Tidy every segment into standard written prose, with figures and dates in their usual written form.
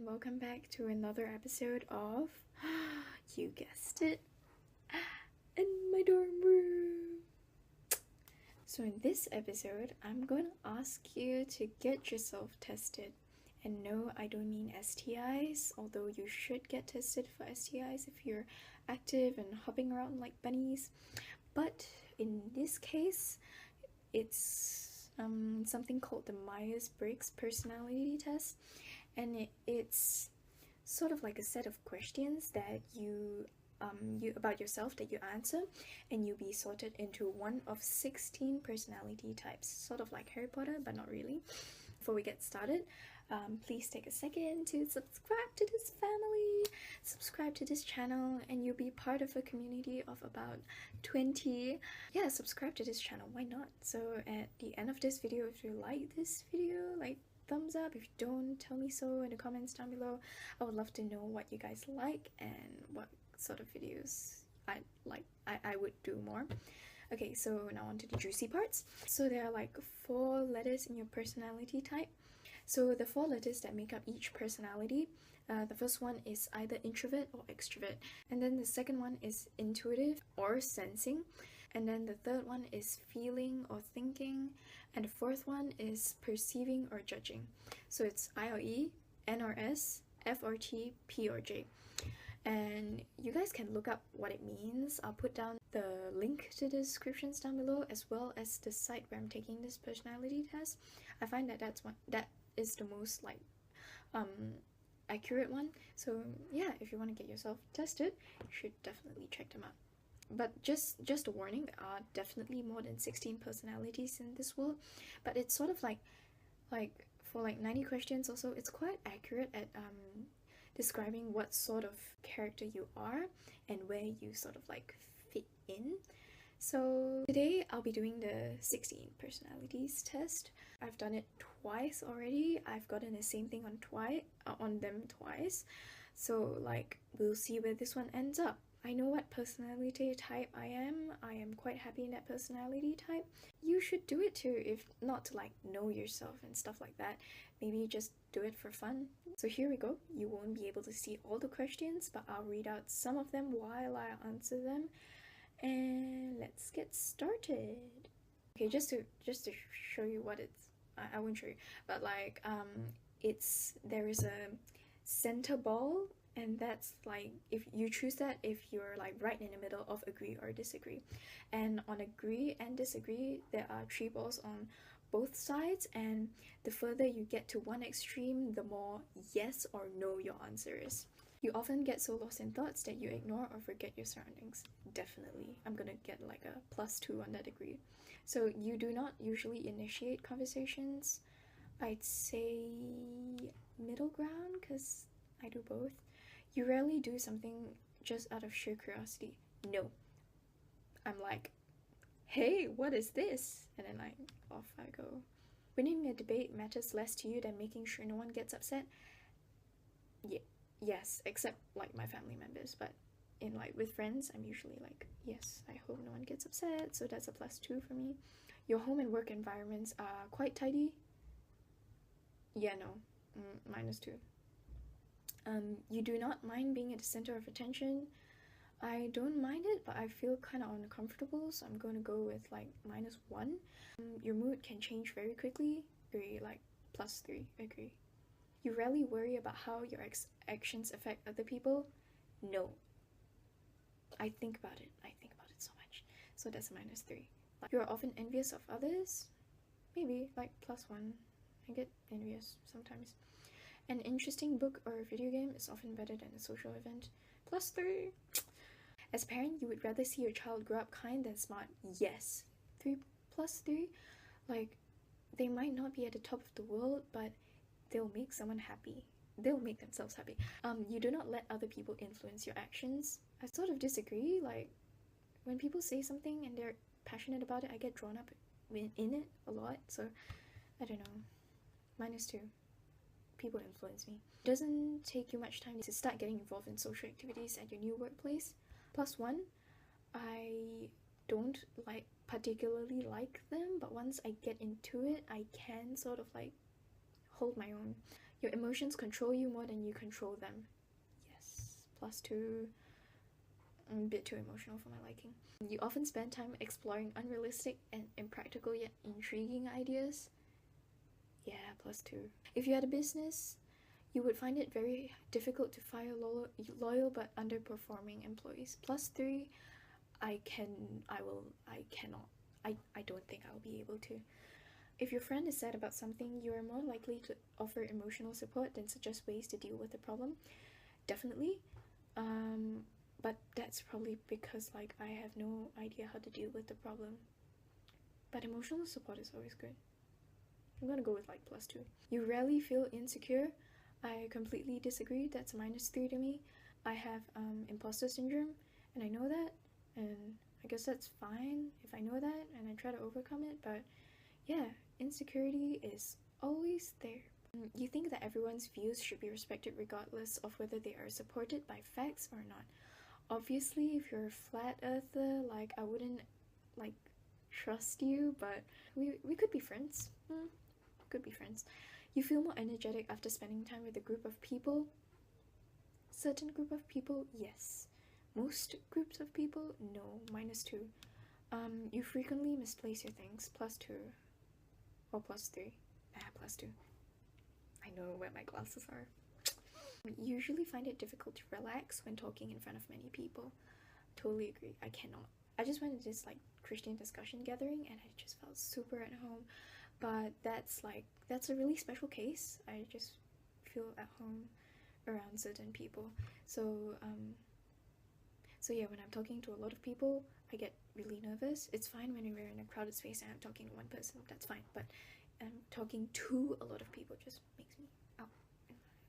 and welcome back to another episode of you guessed it, in my dorm room. So in this episode, I'm going to ask you to get yourself tested. And no, I don't mean STIs, although you should get tested for STIs if you're active and hopping around like bunnies. But in this case, it's something called the Myers-Briggs personality test, and it's sort of like a set of questions that you about yourself that you answer, and you'll be sorted into one of 16 personality types, sort of like Harry Potter, but not really. Before we get started, please take a second to subscribe to this family, subscribe to this channel, and you'll be part of a community of about 20. Yeah, subscribe to this channel, why not? So at the end of this video, if you like this video, like thumbs up. If you don't, tell me so in the comments down below. I would love to know what you guys like and what sort of videos I would do more. Okay, so now on to the juicy parts. So there are like 4 letters in your personality type. So the 4 letters that make up each personality, the first one is either introvert or extrovert, and then the second one is intuitive or sensing, and then the third one is feeling or thinking, and the fourth one is perceiving or judging. So it's IRE, NRS, FRT, P or J. And you guys can look up what it means. I'll put down the link to the descriptions down below, as well as the site where I'm taking this personality test. I find that that is the most accurate one. So yeah, if you want to get yourself tested, you should definitely check them out. But just a warning, there are definitely more than 16 personalities in this world, but it's sort of like for like 90 questions or so, it's quite accurate at describing what sort of character you are and where you sort of like fit in. So today I'll be doing the 16 personalities test. I've done it twice already. I've gotten the same thing on them twice. So like, we'll see where this one ends up. I know what personality type I am. I am quite happy in that personality type. You should do it too, if not to like know yourself and stuff like that. Maybe just do it for fun. So here we go. You won't be able to see all the questions, but I'll read out some of them while I answer them. And let's get started. Okay, just to show you what it's, I won't show you, but like there is a center ball, and that's like, if you choose that if you're like right in the middle of agree or disagree. And on agree and disagree, there are 3 balls on both sides, and the further you get to one extreme, the more yes or no your answer is. You often get so lost in thoughts that you ignore or forget your surroundings. Definitely. I'm gonna get like a +2 on that degree. So you do not usually initiate conversations. I'd say middle ground, because I do both. You rarely do something just out of sheer curiosity. No. I'm like, hey, what is this? And then like, off I go. Winning a debate matters less to you than making sure no one gets upset. Yeah. Yes, except like my family members, but in like with friends, I'm usually like, yes, I hope no one gets upset, so that's a +2 for me. Your home and work environments are quite tidy. Yeah, no, -2. You do not mind being at the center of attention. I don't mind it, but I feel kind of uncomfortable, so I'm going to go with like -1. Your mood can change very quickly. Agree, like +3, agree. You rarely worry about how your actions affect other people. No. I think about it so much. So that's a -3. Like, you are often envious of others. Maybe, like +1. I get envious sometimes. An interesting book or a video game is often better than a social event. +3. As a parent, you would rather see your child grow up kind than smart. Yes. +3. Like, they might not be at the top of the world, but they'll make someone happy. They'll make themselves happy. You do not let other people influence your actions. I sort of disagree. Like, when people say something and they're passionate about it, I get drawn up in it a lot. So, I don't know. -2. People influence me. It doesn't take you much time to start getting involved in social activities at your new workplace. +1. I don't particularly like them, but once I get into it, I can sort of like hold my own. Your emotions control you more than you control them. Yes, +2. I'm a bit too emotional for my liking. You often spend time exploring unrealistic and impractical yet intriguing ideas. Yeah, +2. If you had a business, you would find it very difficult to fire loyal but underperforming employees. +3. I don't think I'll be able to. If your friend is sad about something, you are more likely to offer emotional support than suggest ways to deal with the problem. Definitely. But that's probably because like I have no idea how to deal with the problem. But emotional support is always good. I'm gonna go with like +2. You rarely feel insecure. I completely disagree. That's -3 to me. I have imposter syndrome, and I know that, and I guess that's fine if I know that and I try to overcome it. But yeah, insecurity is always there. You think that everyone's views should be respected regardless of whether they are supported by facts or not. Obviously, if you're a flat earther, like I wouldn't like trust you, but we could be friends. Could be friends. You feel more energetic after spending time with a group of people. Certain group of people, yes. Most groups of people, no. -2. You frequently misplace your things. +2 or +3. +2. I know where my glasses are. You usually find it difficult to relax when talking in front of many people. Totally agree. I cannot. I just went to this like Christian discussion gathering and I just felt super at home. But that's a really special case. I just feel at home around certain people. So yeah, when I'm talking to a lot of people, I get really nervous. It's fine when we're in a crowded space and I'm talking to one person, that's fine. But talking to a lot of people just makes me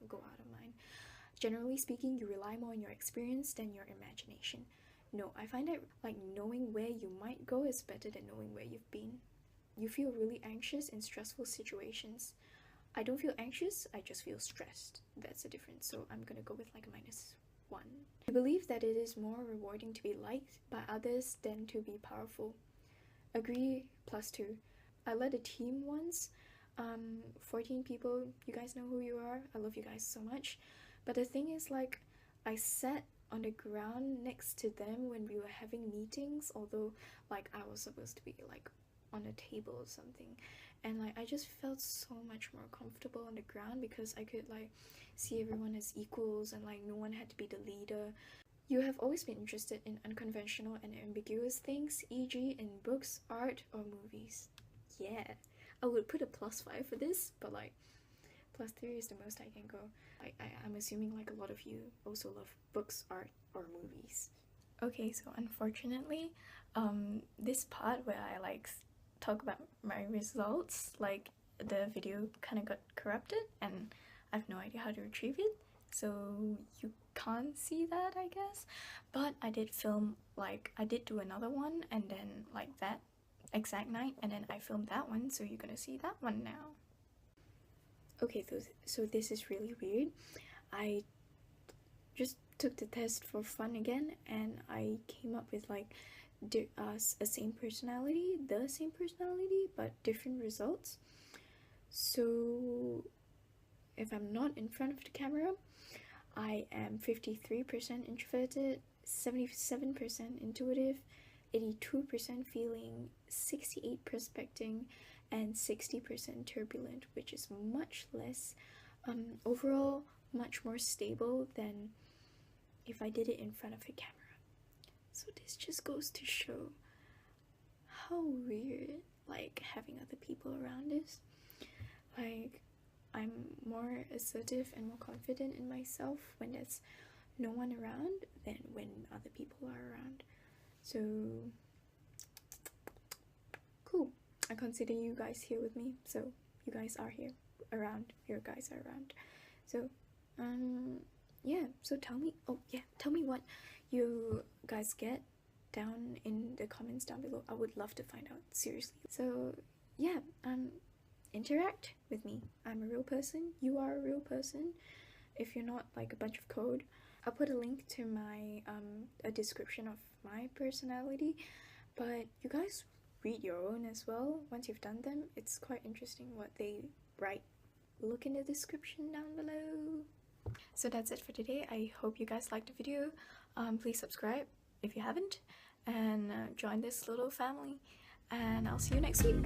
go out of mine. Generally speaking, you rely more on your experience than your imagination. No, I find that like knowing where you might go is better than knowing where you've been. You feel really anxious in stressful situations. I don't feel anxious, I just feel stressed. That's the difference. So I'm gonna go with like a -1. You believe that it is more rewarding to be liked by others than to be powerful. Agree, +2. I led a team once. 14 people, you guys know who you are. I love you guys so much. But the thing is, like, I sat on the ground next to them when we were having meetings, although like I was supposed to be like on a table or something, and like I just felt so much more comfortable on the ground because I could like see everyone as equals and like no one had to be the leader. You have always been interested in unconventional and ambiguous things, e.g. in books, art, or movies. Yeah, I would put a +5 for this, but like +3 is the most I can go. I'm assuming like a lot of you also love books, art, or movies. Okay, so unfortunately, this part where I like talk about my results, like the video kind of got corrupted and I have no idea how to retrieve it, so you can't see that, I guess. But I did film, like I did do another one and then like that exact night, and then I filmed that one, so you're gonna see that one now. Okay, so this is really weird. I just took the test for fun again and I came up with like the same personality, but different results. So if I'm not in front of the camera, I am 53% introverted, 77% intuitive, 82% feeling, 68% prospecting, and 60% turbulent, which is much less, overall much more stable than if I did it in front of a camera. So this just goes to show how weird like having other people around is. Like I'm more assertive and more confident in myself when there's no one around than when other people are around. So cool. I consider you guys here with me, so you guys are here around. Your guys are around. So yeah, so tell me what you guys get down in the comments down below. I would love to find out, seriously. So yeah, interact with me. I'm a real person, you are a real person. If you're not like a bunch of code, I'll put a link to my a description of my personality, but you guys read your own as well once you've done them. It's quite interesting what they write look in the description down below. So that's it for today. I hope you guys liked the video. Please subscribe if you haven't, and join this little family, and I'll see you next week.